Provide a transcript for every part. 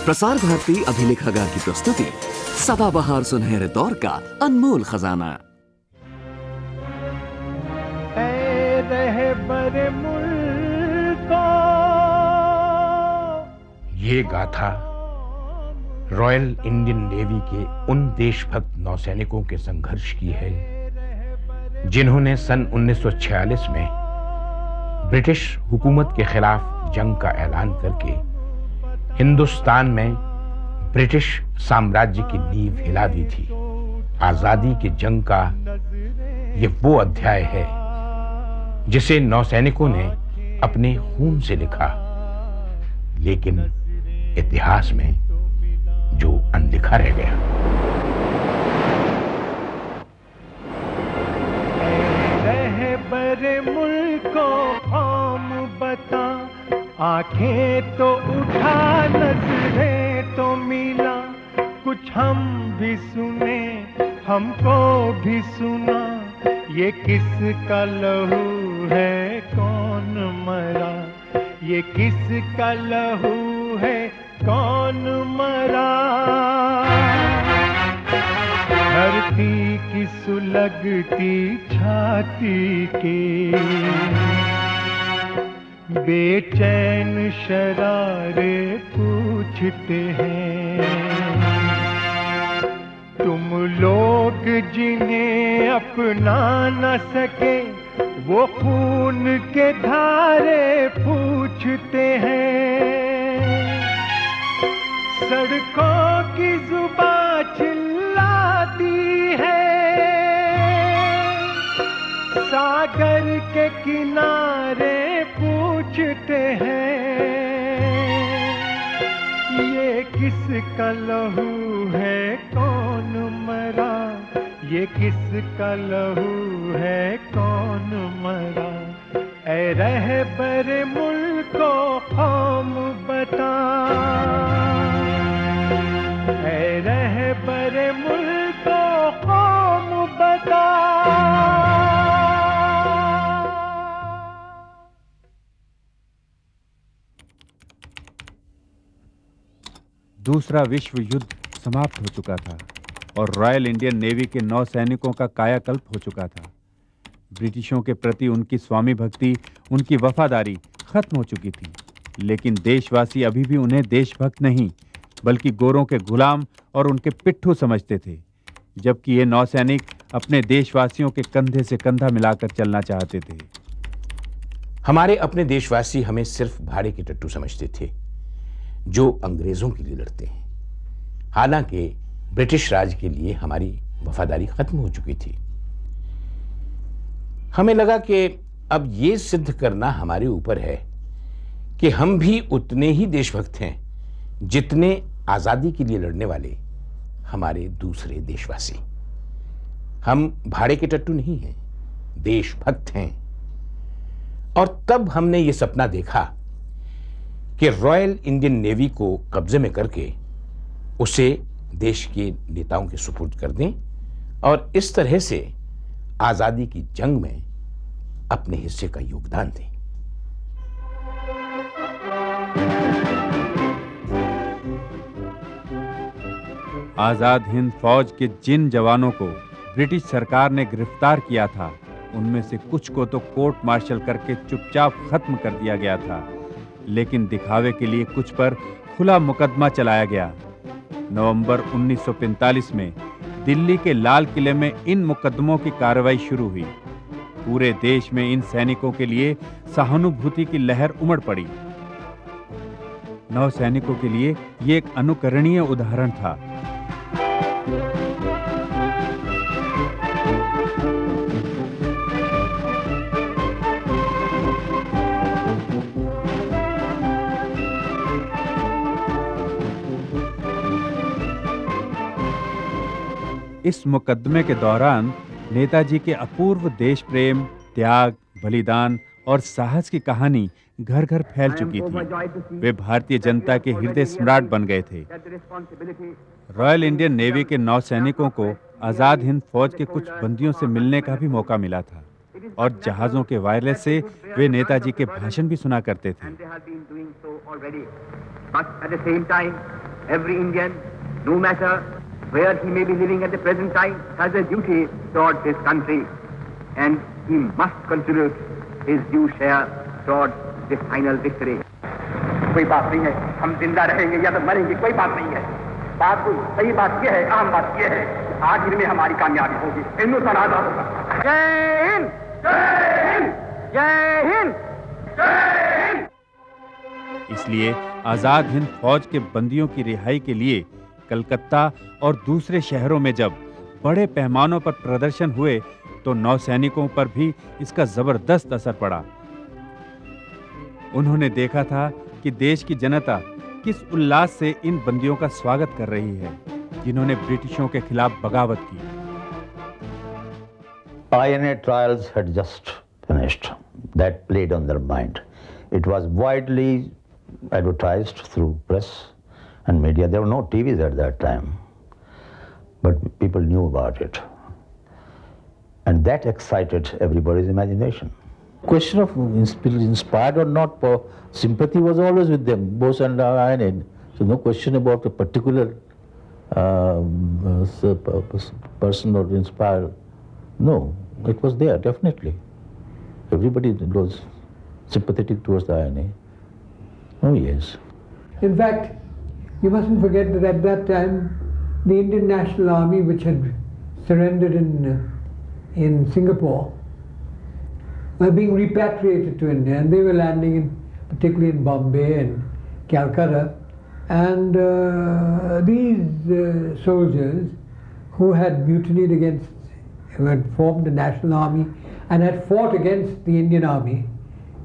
प्रसार भारती अभिलेखागार की प्रस्तुति सदाबहार सुनहरे दौर का अनमोल खजाना। ये गाथा रॉयल इंडियन नेवी के उन देशभक्त नौसैनिकों के संघर्ष की है जिन्होंने सन 1946 में ब्रिटिश हुकूमत के खिलाफ जंग का ऐलान करके हिंदुस्तान में ब्रिटिश साम्राज्य की नींव हिला दी थी। आजादी की जंग का ये वो अध्याय है जिसे नौसैनिकों ने अपने खून से लिखा, लेकिन इतिहास में जो अनलिखा रह गया। रहबर मुल्को हम बता, आंखें तो उठा नजरें तो मिला, कुछ हम भी सुने हमको भी सुना, ये किसका लहू है कौन मरा, ये किसका लहू है कौन मरा। धरती की सुलगती छाती के बेचैन शरारे पूछते हैं, तुम लोग जिन्हें अपना न सके वो खून के धारे पूछते हैं। सड़कों की जुबां चिल्लाती है, सागर के किनारे पूछते हैं, ये किसका लहू है कौन मरा, ये किसका लहू है कौन मरा। ऐ रहबर मुल्को कौम बता, ऐ रहबर मुल्को कौम बता। दूसरा विश्व युद्ध समाप्त हो चुका था और रॉयल इंडियन नेवी के नौसैनिकों का कायाकल्प हो चुका था। ब्रिटिशों के प्रति उनकी स्वामी भक्ति, उनकी वफादारी खत्म हो चुकी थी, लेकिन देशवासी अभी भी उन्हें देशभक्त नहीं बल्कि गोरों के गुलाम और उनके पिट्ठू समझते थे, जबकि ये नौसैनिक अपने देशवासियों के कंधे से कंधा मिलाकर चलना चाहते थे। हमारे अपने देशवासी हमें सिर्फ भाड़े के टट्टू समझते थे जो अंग्रेजों के लिए लड़ते हैं, हालांकि ब्रिटिश राज के लिए हमारी वफादारी खत्म हो चुकी थी। हमें लगा कि अब यह सिद्ध करना हमारे ऊपर है कि हम भी उतने ही देशभक्त हैं जितने आजादी के लिए लड़ने वाले हमारे दूसरे देशवासी। हम भाड़े के टट्टू नहीं हैं, देशभक्त हैं। और तब हमने ये सपना देखा कि रॉयल इंडियन नेवी को कब्जे में करके उसे देश के नेताओं के सुपुर्द कर दें और इस तरह से आजादी की जंग में अपने हिस्से का योगदान दें। आजाद हिंद फौज के जिन जवानों को ब्रिटिश सरकार ने गिरफ्तार किया था, उनमें से कुछ को तो कोर्ट मार्शल करके चुपचाप खत्म कर दिया गया था, लेकिन दिखावे के लिए कुछ पर खुला मुकदमा चलाया गया। नवंबर 1945 में दिल्ली के लाल किले में इन मुकदमों की कार्रवाई शुरू हुई। पूरे देश में इन सैनिकों के लिए सहानुभूति की लहर उमड़ पड़ी। नौसैनिकों के लिए यह एक अनुकरणीय उदाहरण था। इस मुकदमे के दौरान नेताजी के अपूर्व देश प्रेम, त्याग, बलिदान और साहस की कहानी घर घर फैल चुकी थी। वे भारतीय जनता के हृदय सम्राट बन गए थे। रॉयल इंडियन नेवी के नौसैनिकों को आजाद हिंद फौज के कुछ बंदियों से मिलने का भी मौका मिला था और जहाजों के वायरलेस से वे नेताजी के भाषण भी सुना करते थे। Every Indian, no matter where he may be living at the present time, has a duty towards his country, and he must contribute his due share towards the final victory. कोई बात नहीं है, हम जिंदा रहेंगे या तो मरेंगे, कोई बात नहीं है. बात कोई सही बात यह है, अहम बात यह है, आखिर में हमारी कामयाबी होगी, हिंदुस्तान आजाद होगा. जय हिंद, जय हिंद, जय हिंद, जय हिंद. इसलिए आजाद हिंद फौज के बंदियों की रिहाई के लिए कलकत्ता और दूसरे शहरों में जब बड़े पैमानों पर प्रदर्शन हुए तो नौसैनिकों पर भी इसका जबरदस्त असर पड़ा. उन्होंने देखा था कि देश की जनता किस उल्लास से इन बंदियों का स्वागत कर रही है जिन्होंने ब्रिटिशों के खिलाफ बगावत की. Pioneer trials had just finished. That played on their mind. It was widely advertised through press and media. There were no TVs at that time, but people knew about it. And that excited everybody's imagination. Question of inspired or not, sympathy was always with them, Bose and Iron. So no question about a particular person or inspired. No, it was there, definitely. Everybody was sympathetic towards the INA. Oh, yes. In fact, you mustn't forget that at that time, the Indian National Army, which had surrendered in Singapore, were being repatriated to India, and they were landing particularly in Bombay and Calcutta. And these soldiers who had mutinied against, who had formed the National Army and had fought against the Indian Army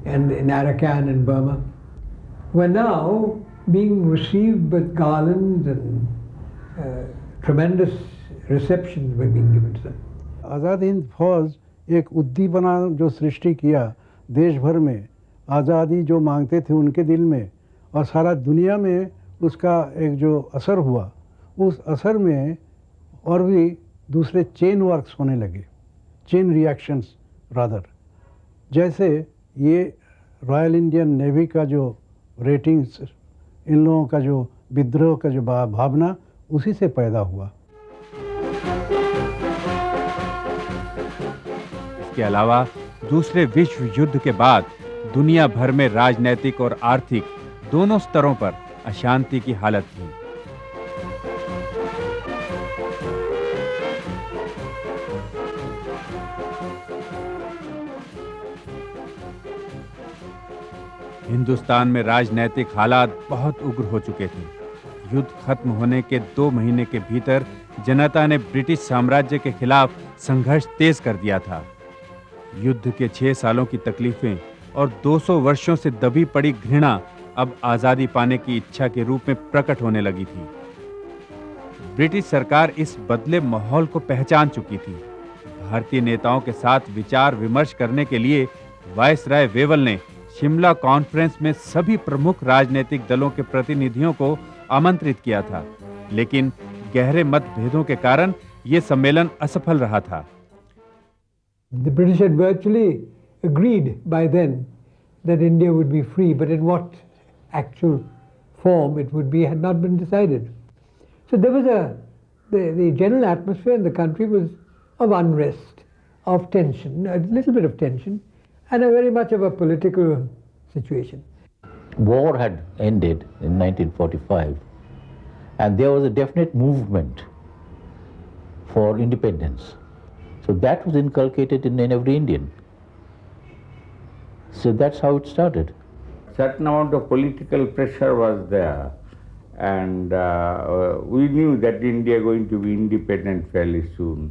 and in Arakan and Burma, were now being received with garlands and tremendous receptions were being given to them. Azad Hind फौज एक उद्दीपना जो सृष्टि किया देश भर में, आज़ादी जो मांगते थे उनके दिल में, और सारा दुनिया में उसका एक जो असर हुआ, उस असर में और भी दूसरे चेन वर्क्स होने लगे, चेन रिएक्शंस रादर. जैसे ये रॉयल इंडियन नेवी का जो रेटिंग्स, इन लोगों का जो विद्रोह का जो भावना उसी से पैदा हुआ. इसके अलावा दूसरे विश्व युद्ध के बाद दुनिया भर में राजनैतिक और आर्थिक दोनों स्तरों पर अशांति की हालत थी. हिंदुस्तान में राजनैतिक हालात बहुत उग्र हो चुके थे. युद्ध खत्म होने के 2 महीने के भीतर जनता ने ब्रिटिश साम्राज्य के खिलाफ संघर्ष तेज कर दिया था. युद्ध के 6 सालों की तकलीफें और 200 वर्षों से दबी पड़ी घृणा अब आजादी पाने की इच्छा के रूप में प्रकट होने लगी थी. ब्रिटिश सरकार इस बदले माहौल को पहचान चुकी थी. भारतीय नेताओं के साथ विचार विमर्श करने के लिए वायसराय वेवल ने शिमला कॉन्फ्रेंस में सभी प्रमुख राजनीतिक दलों के प्रतिनिधियों को आमंत्रित किया था, लेकिन गहरे मतभेदों के कारण यह सम्मेलन असफल रहा था. The British had virtually agreed by then that India would be free, but in what actual form it would be had not been decided. So there was the general atmosphere in the country was of unrest, of tension, a little bit of tension, and a very much of a political situation. War had ended in 1945, and there was a definite movement for independence. So that was inculcated in every Indian. So that's how it started. Certain amount of political pressure was there, and we knew that India going to be independent fairly soon.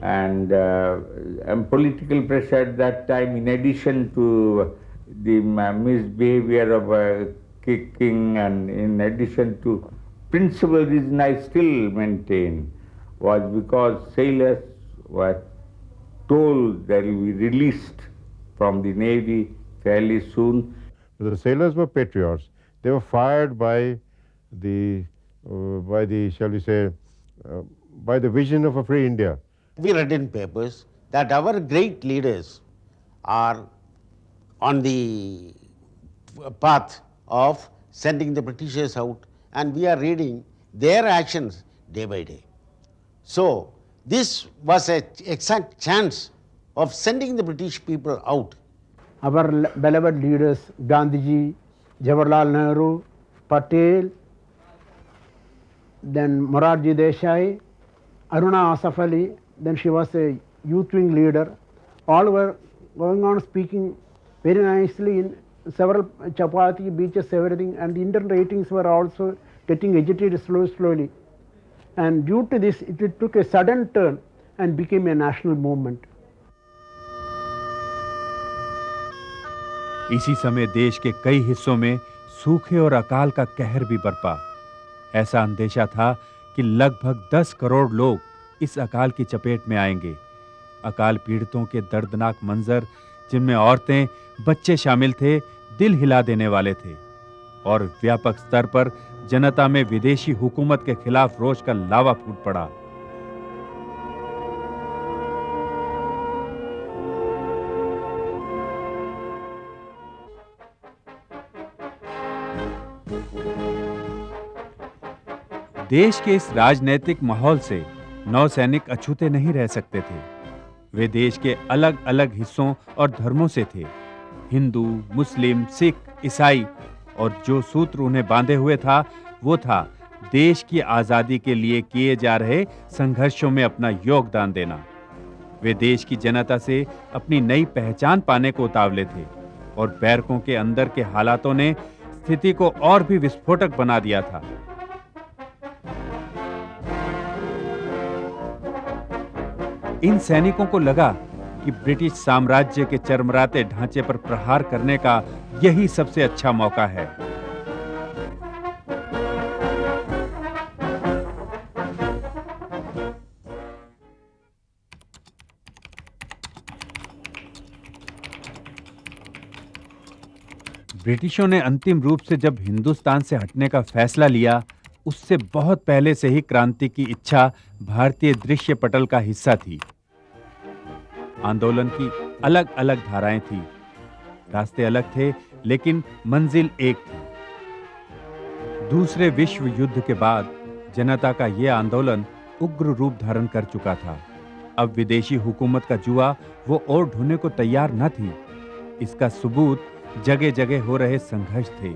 And political pressure at that time, in addition to the misbehavior of king, and in addition to principal reason I still maintain, was because sailors were told they will be released from the Navy fairly soon. The sailors were patriots. They were fired by the shall we say, by the vision of a free India. We read in papers that our great leaders are on the path of sending the Britishers out and we are reading their actions day by day. So this was an exact chance of sending the British people out. Our beloved leaders, Gandhiji, Jawaharlal Nehru, Patel, then Morarji Desai, Aruna Asaf Ali, then she was a youth wing leader, all were going on speaking very nicely in several chapati, beaches, everything, and the Indian ratings were also getting agitated slowly. And due to this, it took a sudden turn and became a national movement. इसी समय देश के कई हिस्सों में सूखे और अकाल का कहर भी बरपा। ऐसा अंदेशा था कि लगभग 10 करोड़ लोग इस अकाल की चपेट में आएंगे। अकाल पीड़ितों के दर्दनाक मंजर, जिनमें औरतें, बच्चे शामिल थे, दिल हिला देने वाले थे और व्यापक स्तर पर जनता में विदेशी हुकूमत के खिलाफ रोष का लावा फूट पड़ा। देश के इस राजनीतिक माहौल से नौसैनिक अछूते नहीं रह सकते थे। वे देश के अलग अलग हिस्सों और धर्मों से थे, हिंदू, मुस्लिम, सिख, ईसाई, और जो सूत्र उन्हें बांधे हुए था वो था देश की आजादी के लिए किए जा रहे संघर्षों में अपना योगदान देना। वे देश की जनता से अपनी नई पहचान पाने को उतावले थे और बैरकों के अंदर के हालातों ने स्थिति को और भी विस्फोटक बना दिया था। इन सैनिकों को लगा कि ब्रिटिश साम्राज्य के चरमराते ढांचे पर प्रहार करने का यही सबसे अच्छा मौका है। ब्रिटिशों ने अंतिम रूप से जब हिंदुस्तान से हटने का फैसला लिया, उससे बहुत पहले से ही क्रांति की इच्छा भारतीय दृश्य पटल का हिस्सा थी। आंदोलन की अलग अलग धाराएं थी, रास्ते अलग थे, लेकिन मंजिल एक थी। दूसरे विश्व युद्ध के बाद जनता का यह आंदोलन उग्र रूप धारण कर चुका था। अब विदेशी हुकूमत का जुआ वो और ढूंढने को तैयार न थी। इसका सबूत जगह जगह हो रहे संघर्ष थे।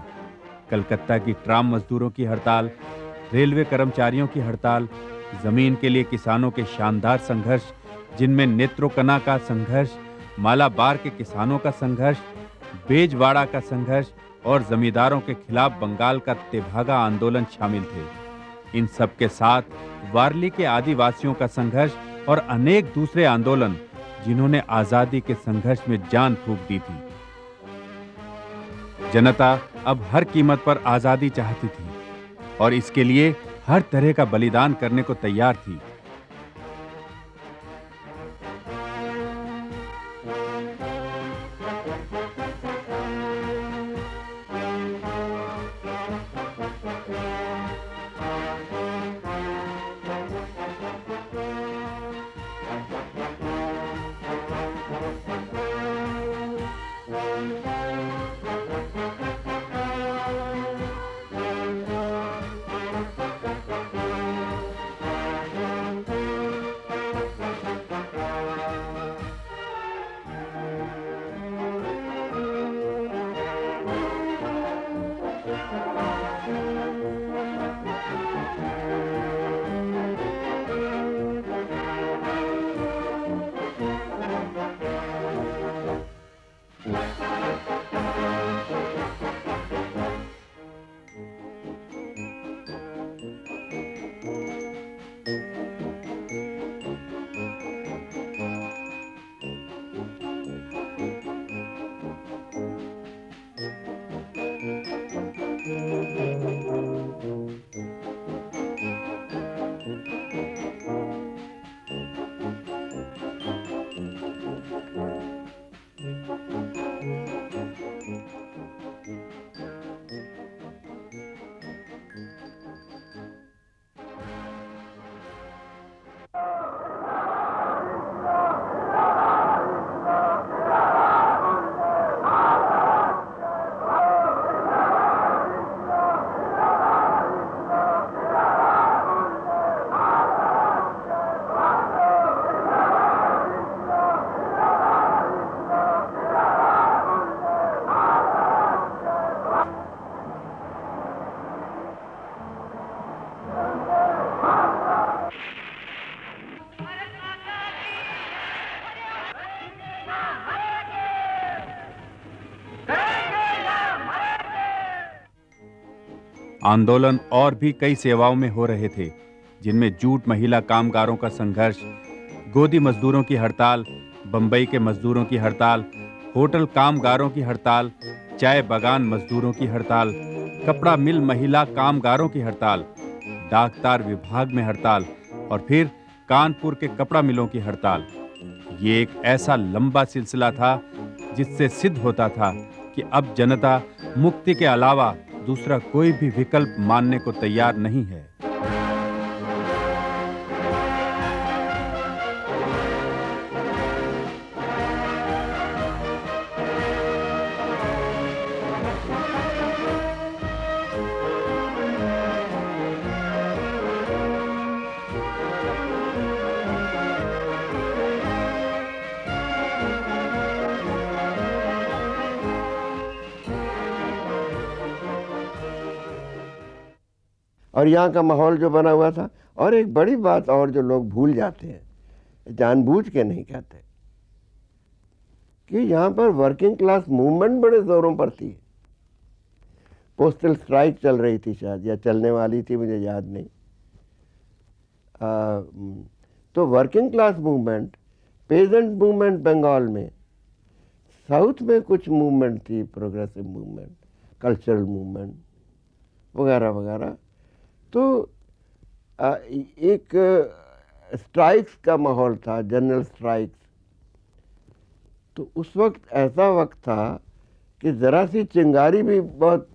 कलकत्ता की ट्राम मजदूरों की हड़ताल, रेलवे कर्मचारियों की हड़ताल, जमीन के लिए किसानों के शानदार संघर्ष, जिनमें नेत्रोकना का संघर्ष, मालाबार के किसानों का संघर्ष, बेजवाड़ा का संघर्ष और जमींदारों के खिलाफ बंगाल का तेभागा आंदोलन शामिल थे। इन सब के साथ वारली के आदिवासियों का संघर्ष और अनेक दूसरे आंदोलन, जिन्होंने आजादी के संघर्ष में जान फूंक दी थी। जनता अब हर कीमत पर आजादी चाहती थी और इसके लिए हर तरह का बलिदान करने को तैयार थी। आंदोलन और भी कई सेवाओं में हो रहे थे, जिनमें जूट महिला कामगारों का संघर्ष, गोदी मजदूरों की हड़ताल, बंबई के मजदूरों की हड़ताल, होटल कामगारों की हड़ताल, चाय बागान मजदूरों की हड़ताल, कपड़ा मिल महिला कामगारों की हड़ताल, डाकतार विभाग में हड़ताल और फिर कानपुर के कपड़ा मिलों की हड़ताल। ये एक ऐसा लंबा सिलसिला था जिससे सिद्ध होता था कि अब जनता मुक्ति के अलावा दूसरा कोई भी विकल्प मानने को तैयार नहीं है। और यहाँ का माहौल जो बना हुआ था। और एक बड़ी बात और जो लोग भूल जाते हैं, जानबूझ के नहीं कहते, कि यहाँ पर वर्किंग क्लास मूवमेंट बड़े जोरों पर थी। पोस्टल स्ट्राइक चल रही थी शायद, या चलने वाली थी, मुझे याद नहीं। तो working class movement, peasant movement Bengal में, साउथ में कुछ मूवमेंट थी, प्रोग्रेसिव मूवमेंट, कल्चरल मूवमेंट वगैरह वगैरह। तो एक स्ट्राइक्स का माहौल था, जनरल स्ट्राइक्स। तो उस वक्त ऐसा वक्त था कि ज़रा सी चिंगारी भी बहुत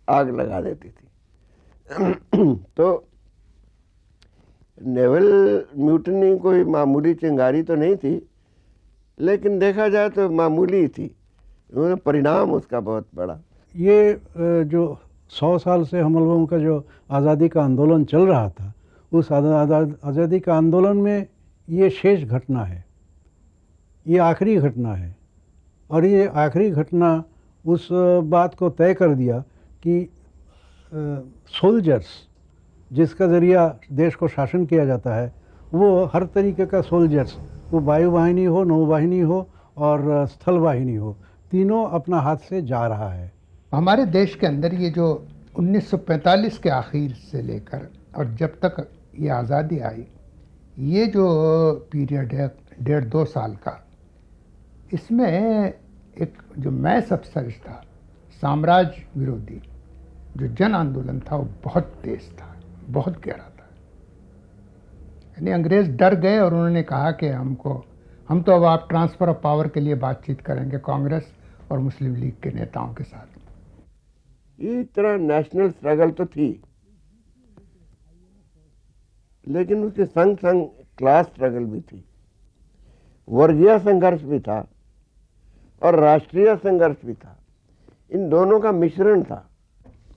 आग लगा देती थी। तो नेवल म्यूटनी कोई मामूली चिंगारी तो नहीं थी, लेकिन देखा जाए तो मामूली ही थी। उन्होंने परिणाम उसका बहुत बड़ा। ये जो 100 साल से हम लोगों का जो आज़ादी का आंदोलन चल रहा था, उस आज़ादी का आंदोलन में ये शेष घटना है, ये आखिरी घटना है। और ये आखिरी घटना उस बात को तय कर दिया कि सोल्जर्स, जिसका ज़रिया देश को शासन किया जाता है, वो हर तरीके का सोल्जर्स, वो वायुवाहिनी हो, नौवाहिनी हो और स्थल वाहिनी हो, तीनों अपना हाथ से जा रहा है। हमारे देश के अंदर ये जो 1945 के आखिर से लेकर और जब तक ये आज़ादी आई, ये जो पीरियड है 1.5-2 साल का, इसमें एक जो मैस अपसर्ज था, साम्राज्य विरोधी जो जन आंदोलन था, वो बहुत तेज था, बहुत गहरा था। यानी अंग्रेज़ डर गए और उन्होंने कहा कि हम तो अब आप ट्रांसफ़र ऑफ पावर के लिए बातचीत करेंगे कांग्रेस और मुस्लिम लीग के नेताओं के साथ। ये तरह नेशनल स्ट्रगल तो थी, लेकिन उसके संग संग क्लास स्ट्रगल भी थी, वर्गीय संघर्ष भी था और राष्ट्रीय संघर्ष भी था। इन दोनों का मिश्रण था।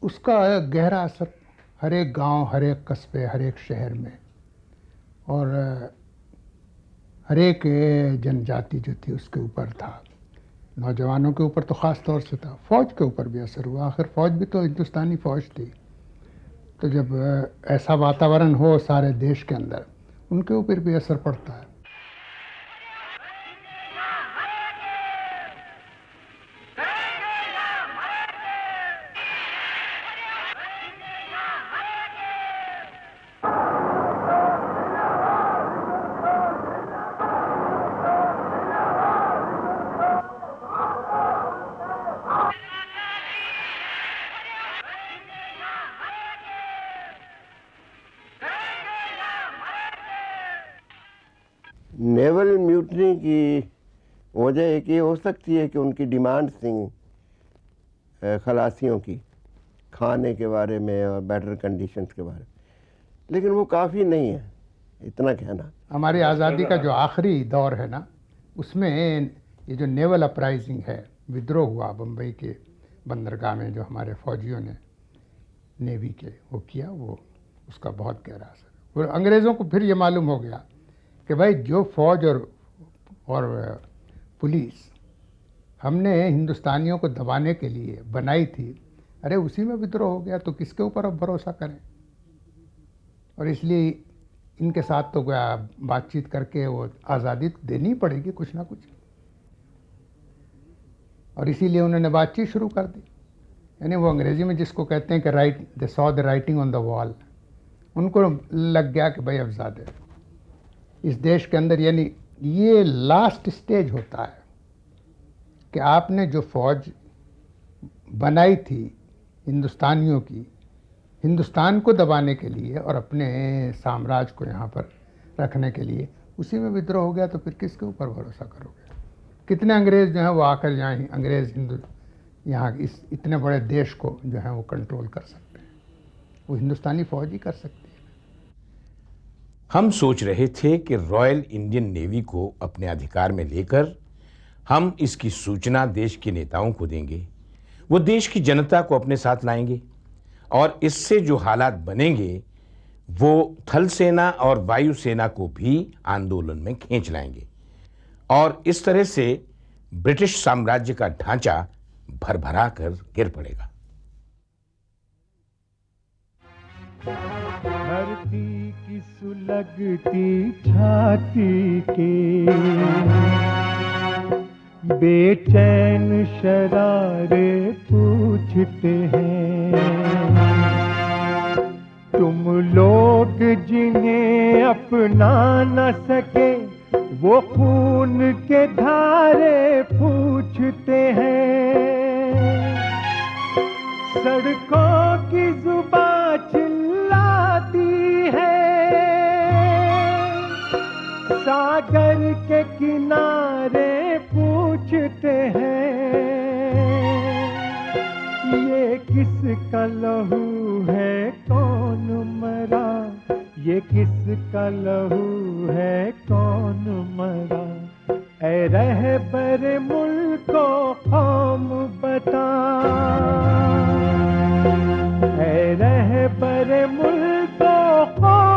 उसका गहरा असर हर एक गांव, हर एक कस्बे, हर एक शहर में और हर एक जनजाति जो थी उसके ऊपर था। नौजवानों के ऊपर तो ख़ास तौर से था, फ़ौज के ऊपर भी असर हुआ। आखिर फ़ौज भी तो हिंदुस्तानी फ़ौज थी। तो जब ऐसा वातावरण हो सारे देश के अंदर, उनके ऊपर भी असर पड़ता है। नेवल म्यूटनी की वजह एक ये हो सकती है कि उनकी डिमांड थी खलासियों की, खाने के बारे में और बेटर कंडीशंस के बारे में, लेकिन वो काफ़ी नहीं है, इतना कहना। हमारी आज़ादी का जो आखिरी दौर है ना, उसमें ये जो नेवल अपराइजिंग है, विद्रोह हुआ बम्बई के बंदरगाह में, जो हमारे फौजियों ने नेवी के वो किया, वो उसका बहुत गहरा असर। और अंग्रेज़ों को फिर ये मालूम हो गया कि भाई जो फौज और पुलिस हमने हिंदुस्तानियों को दबाने के लिए बनाई थी, अरे उसी में विद्रोह हो गया, तो किसके ऊपर अब भरोसा करें। और इसलिए इनके साथ तो बातचीत करके वो आज़ादी देनी पड़ेगी कुछ ना कुछ। और इसीलिए उन्होंने बातचीत शुरू कर दी। यानी वो अंग्रेजी में जिसको कहते हैं कि they saw the writing on the wall, उनको लग गया कि भाई अब ज़्यादा इस देश के अंदर, यानी ये लास्ट स्टेज होता है कि आपने जो फौज बनाई थी हिंदुस्तानियों की, हिंदुस्तान को दबाने के लिए और अपने साम्राज्य को यहाँ पर रखने के लिए, उसी में विद्रोह हो गया तो फिर किसके ऊपर भरोसा करोगे? कितने अंग्रेज़ जो हैं वो आकर यहाँ अंग्रेज़ हिंदू यहाँ इस इतने बड़े देश को जो है वो कंट्रोल कर सकते हैं? वो हिंदुस्तानी फौज ही कर सकती है। हम सोच रहे थे कि रॉयल इंडियन नेवी को अपने अधिकार में लेकर हम इसकी सूचना देश के नेताओं को देंगे, वो देश की जनता को अपने साथ लाएंगे और इससे जो हालात बनेंगे वो थल सेना और वायु सेना को भी आंदोलन में खींच लाएंगे और इस तरह से ब्रिटिश साम्राज्य का ढांचा भरभरा कर गिर पड़ेगा। धरती की सुलगती छाती के बेचैन शरारे पूछते हैं, तुम लोग जिन्हें अपना न सके वो खून के धारे पूछते हैं। सड़कों की जुबां चिल्लाती है, सागर के किनारे पूछते हैं, ये किसका लहू है कौन मरा, ये किसका लहू है कौन मरा। ऐ रहबर मुल्को कौम बता, ऐ रहबर मुल्को कौम